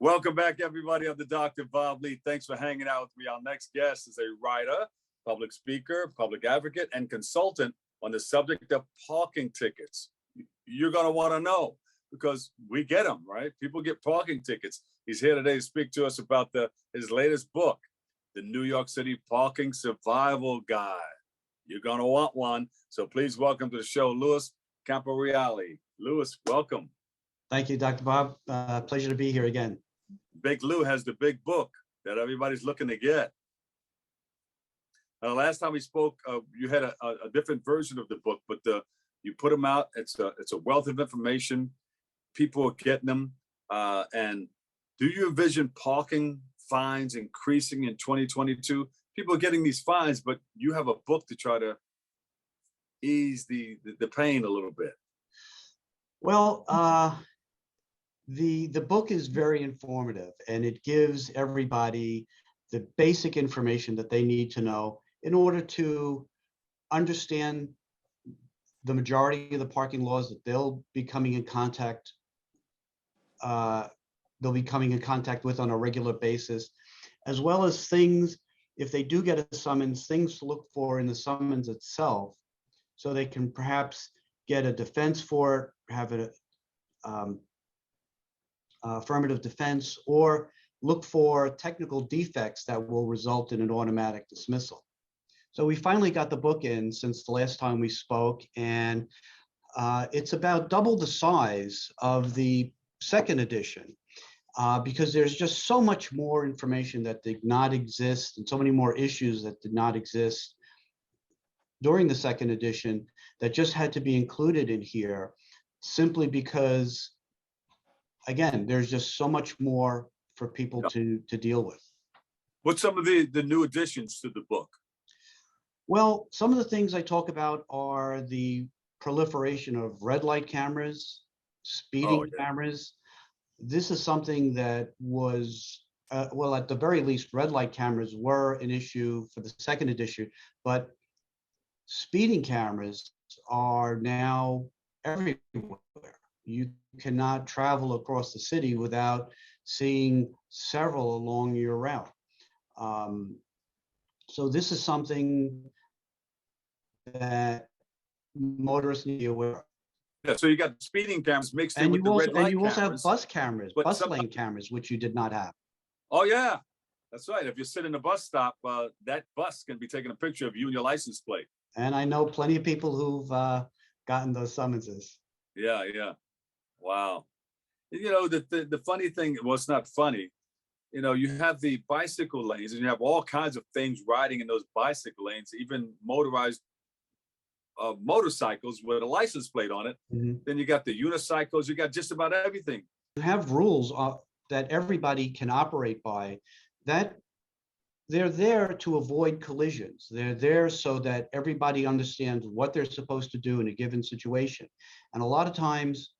Welcome back, everybody. I'm the Dr. Bob Lee. Thanks for hanging out with me. Our next guest is a writer, public speaker, public advocate, and consultant on the subject of parking tickets. You're going to want to know because we get them, right? People get parking tickets. He's here today to speak to us about his latest book, The New York City Parking Survival Guide. You're going to want one. So please welcome to the show, Lou Camporeale. Louis, welcome. Thank you, Dr. Bob. Pleasure to be here again. Big Lou has the big book that everybody's looking to get. Last time we spoke, you had a different version of the book, but you put them out. It's a wealth of information. People are getting them. And do you envision parking fines increasing in 2022? People are getting these fines, but you have a book to try to ease the pain a little bit. Well, the book is very informative, and it gives everybody the basic information that they need to know in order to understand the majority of the parking laws that they'll be coming in contact with on a regular basis, as well as things, if they do get a summons, things to look for in the summons itself, so they can perhaps get a defense for it, have an affirmative defense, or look for technical defects that will result in an automatic dismissal. So we finally got the book in since the last time we spoke, and it's about double the size of the second edition because there's just so much more information that did not exist and so many more issues that did not exist during the second edition that just had to be included in here simply because, again, there's just so much more for people to deal with. What's some of the new additions to the book? Well, some of the things I talk about are the proliferation of red light cameras, speeding cameras. This is something that was, well, at the very least, red light cameras were an issue for the second edition, but speeding cameras are now everywhere. You cannot travel across the city without seeing several along your route. So this is something that motorists need to be aware of. Yeah, so you got speeding cameras mixed in with the red light cameras. And you also have bus cameras, bus lane cameras, which you did not have. Oh, yeah, that's right. If you sit in a bus stop, that bus can be taking a picture of you and your license plate. And I know plenty of people who've gotten those summonses. Yeah. Wow. You know, the funny thing, well, it's not funny. You know, you have the bicycle lanes and you have all kinds of things riding in those bicycle lanes, even motorized motorcycles with a license plate on it. Mm-hmm. Then you got the unicycles, you got just about everything. You have rules that everybody can operate by, that they're there to avoid collisions. They're there so that everybody understands what they're supposed to do in a given situation. And a lot of times,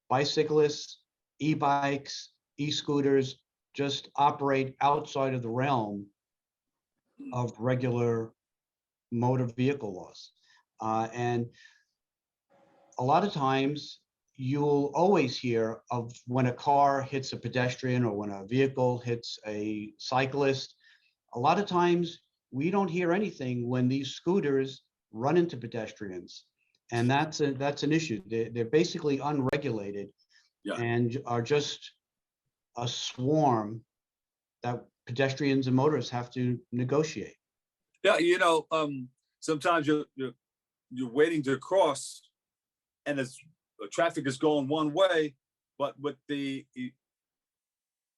bicyclists, e-bikes, e-scooters just operate outside of the realm of regular motor vehicle laws. And a lot of times you'll always hear of when a car hits a pedestrian or when a vehicle hits a cyclist. A lot of times we don't hear anything when these scooters run into pedestrians. And that's an issue. They're basically unregulated and are just a swarm that pedestrians and motorists have to negotiate. Yeah, you know, sometimes you're waiting to cross, and the traffic is going one way, but with the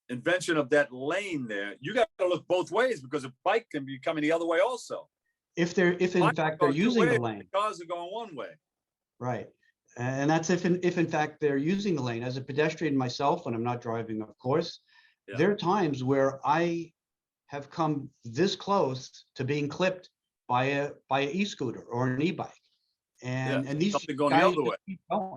invention of that lane there, you got to look both ways because a bike can be coming the other way also. If in fact they're using the lane, the cars are going one way. Right, and that's if in fact they're using the lane. As a pedestrian myself, when I'm not driving, of course, there are times where I have come this close to being clipped by an e-scooter or an e-bike, and these something going the other way. Keep going.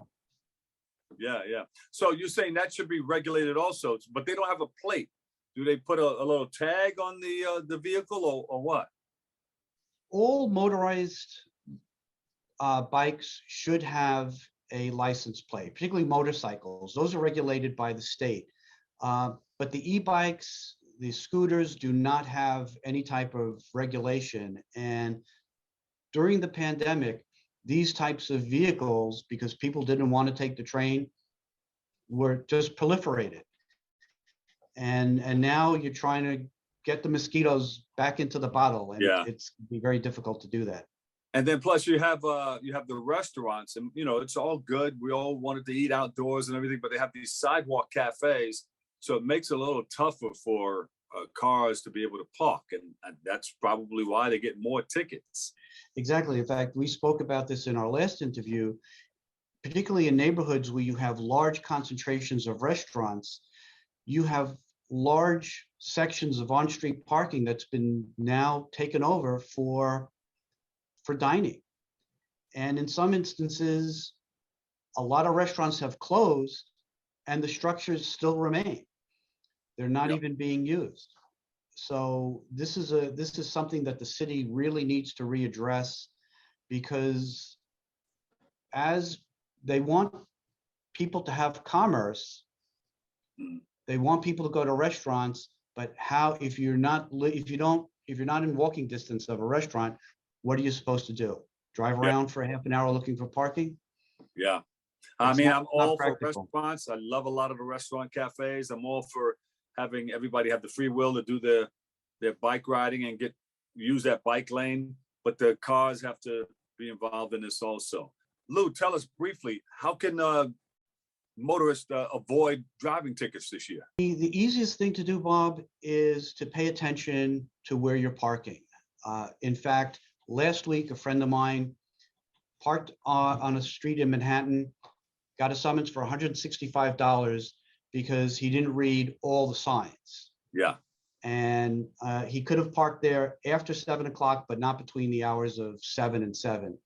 Yeah. So you're saying that should be regulated also, but they don't have a plate. Do they put a little tag on the vehicle or what? All motorized bikes should have a license plate, particularly motorcycles. Those are regulated by the state. But the e-bikes, the scooters do not have any type of regulation. And during the pandemic, these types of vehicles, because people didn't want to take the train, were just proliferated. And now you're trying to get the mosquitoes back into the bottle, and Yeah. it's be very difficult to do that. And then plus you have the restaurants, and it's all good. We all wanted to eat outdoors and everything, but they have these sidewalk cafes, so it makes it a little tougher for cars to be able to park, and that's probably why they get more tickets. Exactly. In fact, we spoke about this in our last interview, particularly in neighborhoods where you have large concentrations of restaurants. You have large sections of on-street parking that's been now taken over for dining. And in some instances, a lot of restaurants have closed and the structures still remain. They're not Yep. even being used. So this is something that the city really needs to readdress, because as they want people to have commerce, Mm. they want people to go to restaurants, but if you're not in walking distance of a restaurant, what are you supposed to do? Drive Yeah. around for a half an hour looking for parking? Yeah. I It's mean, not- I'm it's not all for practical. restaurants. I love a lot of the restaurant cafes. I'm all for having everybody have the free will to do their bike riding and use that bike lane, but the cars have to be involved in this also. Lou, tell us briefly, how can motorists avoid driving tickets this year? The easiest thing to do, Bob, is to pay attention to where you're parking. In fact, last week, a friend of mine parked on a street in Manhattan, got a summons for $165 because he didn't read all the signs. Yeah. And he could have parked there after 7 o'clock, but not between the hours of 7 and 7.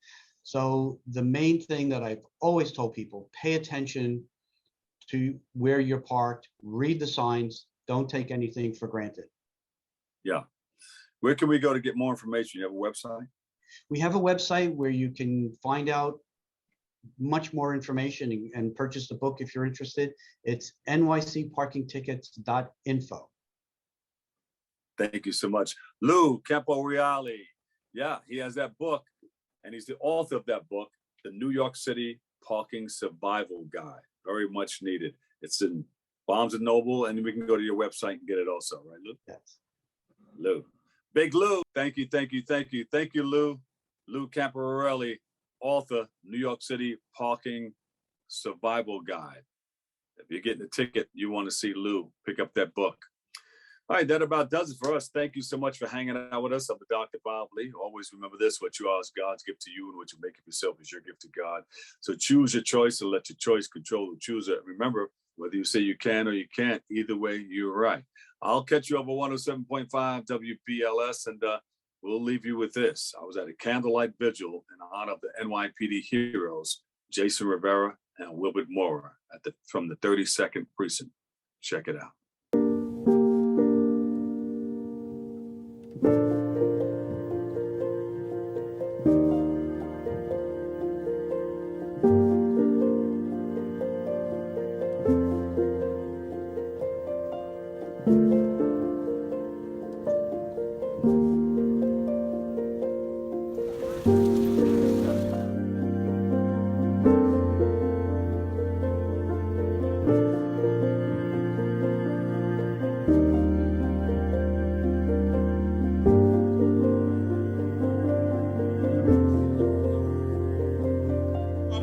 So the main thing that I've always told people, pay attention to where you're parked, read the signs, don't take anything for granted. Yeah. Where can we go to get more information? You have a website? We have a website where you can find out much more information and purchase the book if you're interested. It's nycparkingtickets.info. Thank you so much. Lou Camporeale. Yeah, he has that book, and he's the author of that book, The New York City Parking Survival Guide. Very much needed. It's in Barnes & Noble, and we can go to your website and get it also, right, Lou? Yes. Lou. Big Lou. Thank you, thank you, thank you. Thank you, Lou. Lou Camporeale, author, New York City Parking Survival Guide. If you're getting a ticket, you want to see Lou, pick up that book. All right, that about does it for us. Thank you so much for hanging out with us. I'm Dr. Bob Lee. Always remember this: what you are is God's gift to you, and what you make of yourself is your gift to God. So choose your choice and let your choice control the chooser. Remember, whether you say you can or you can't, either way, you're right. I'll catch you over 107.5 WBLS, and we'll leave you with this. I was at a candlelight vigil in honor of the NYPD heroes, Jason Rivera and Wilbert Mora, from the 32nd Precinct. Check it out.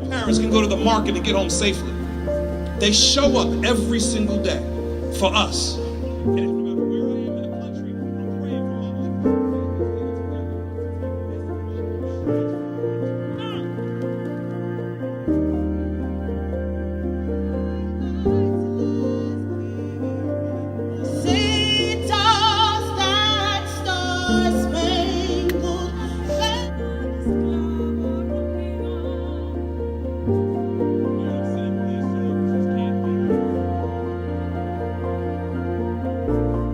Parents can go to the market and get home safely. They show up every single day for us. And no matter where I am in the country, I'm praying for my Thank you.